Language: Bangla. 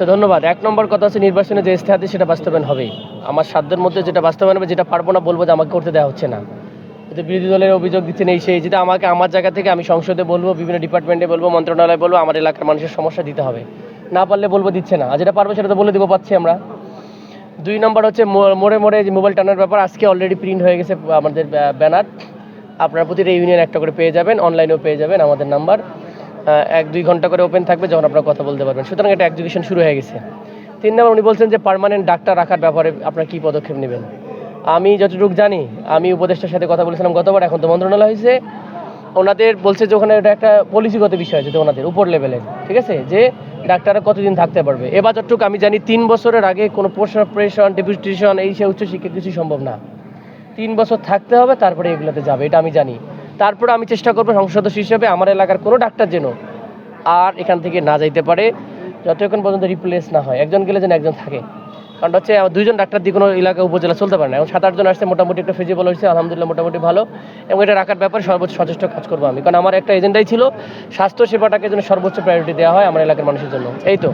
তো ধন্যবাদ। ১ নম্বর কথা হচ্ছে নির্বাচনে যে ইশতেহার সেটা বাস্তবায়ন হবেই। আমার সাধ্যের মধ্যে যেটা বাস্তবায়ন হবে, যেটা পারবো না বলবো যে আমাকে করতে দেওয়া হচ্ছে না। কিন্তু বিরোধী দলের অভিযোগ দিচ্ছেন এই সেই, যেটা আমাকে আমার জায়গা থেকে আমি সংসদে বলবো, বিভিন্ন ডিপার্টমেন্টে বলবো, মন্ত্রণালয়ে বলবো, আমার এলাকার মানুষের সমস্যা দিতে হবে। না পারলে বলবো দিচ্ছে না, আর যেটা পারবো সেটা তো বলে দিব, পাচ্ছি আমরা। ২ নম্বর হচ্ছে মোড়ে মোড়ে যে মোবাইল টানার ব্যাপার, আজকে অলরেডি প্রিন্ট হয়ে গেছে আমাদের ব্যানার। আপনারা প্রতিটা ইউনিয়ন একটা করে পেয়ে যাবেন, অনলাইনেও পেয়ে যাবেন আমাদের নাম্বার। ১-২ ঘন্টা করে ওপেন থাকবে, যখন আপনারা কথা বলতে পারবেন। সুতরাং এটা এক্সিকিউশন শুরু হয়ে গেছে। ৩ নম্বর, উনি বলছেন যে পার্মানেন্ট ডাক্তার রাখার ব্যাপারে আপনারা কী পদক্ষেপ নেবেন। আমি যতটুকু জানি, আমি উপদেষ্টার সাথে কথা বলেছিলাম গতবার, এখন তো মন্ত্রণালয় হয়েছে। ওনাদের বলছে যে ওখানে এটা একটা পলিসিগত বিষয়, যেটা ওনাদের উপর লেভেলের, ঠিক আছে, যে ডাক্তাররা কতদিন থাকতে পারবে। এবার যতটুকু আমি জানি 3 বছরের আগে কোনো পোস্ট অপারেশন, ডেপুটেশন, এই সে উচ্চশিক্ষা কিছুই সম্ভব না। 3 বছর থাকতে হবে, তারপরে এগুলোতে যাবে, এটা আমি জানি। তারপরে আমি চেষ্টা করবো সংসদ সদস্য হিসেবে আমার এলাকার কোনো ডাক্তার যেন আর এখান থেকে না যাইতে পারে, যতক্ষণ পর্যন্ত রিপ্লেস না হয়। একজন গেলে যেন একজন থাকে। কারণ হচ্ছে 2জন ডাক্তার দিয়ে কোনো এলাকা উপজেলা চলতে পারে না। এবং 7-8 জন আসছে, মোটামুটি একটা ফিজিবল হয়েছে, আলহামদুলিল্লাহ মোটামুটি ভালো। এবং এটা রাখার ব্যাপারে সর্বোচ্চ সচেষ্ট কাজ করবো আমি, কারণ আমার একটা এজেন্ডাই ছিল স্বাস্থ্য সেবাটাকে যেন সর্বোচ্চ প্রায়োরিটি দেওয়া হয় আমার এলাকার মানুষের জন্য। এই তো।